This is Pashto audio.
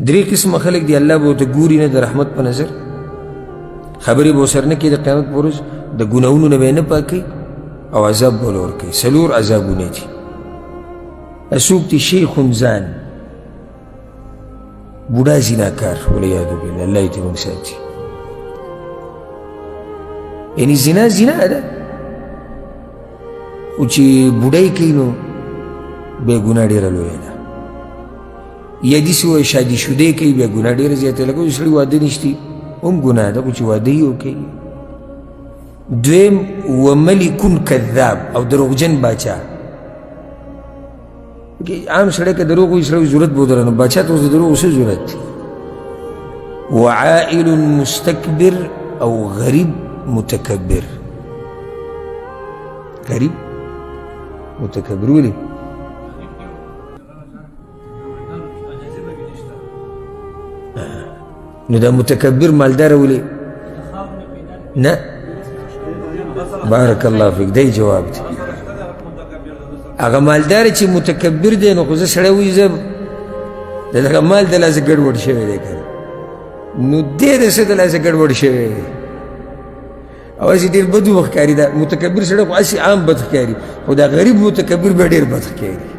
درې قسمه خلک دی الله به ورته ګوري نه د رحمت په نظر خبرې به ورسره نه کوي د قیامت په ورځ د ګناهونو نه به یې نه پاکوي او عذاب به له ورکوي 4 عذابونه دي څوک دي شیخ زان بوډا زناکار والعیاذ بالله الله دې موږ ساتي یعنی زنا ده خو چې بوډۍ کوي نو بیا ګناه ډېره لویه ده یا داسې وایي شادي شدې کوي بیا ګناه ډېره زیاته لکه چې سړي واده نشتي هم ګناه ده خو چې واده یې وکوي دویم وملکون کذاب او دروغجن باچا عام سړی که دروغ وایي سړی ضرورت به ودره نو باچا ته اوس د دروغو څه ضرورت دی وعائل مستکبر او غریب متکبر غریب متکبر ولې نو دا متکبر مالدار ولې نه بارک الله فیک دی جواب دی هغه مالدار چې متکبر دی نو خو زه سړی وایي زه د دغه مال د لاسه ګډوډ شوی دی که نو دی د څه د لاسه ګډوډ شوی دی او هسې ډېر بد وښکاري دا متکبر سړی خو هسې عام بد ښکاري خو دا غریب متکبر بیا ډېر بد ښکاري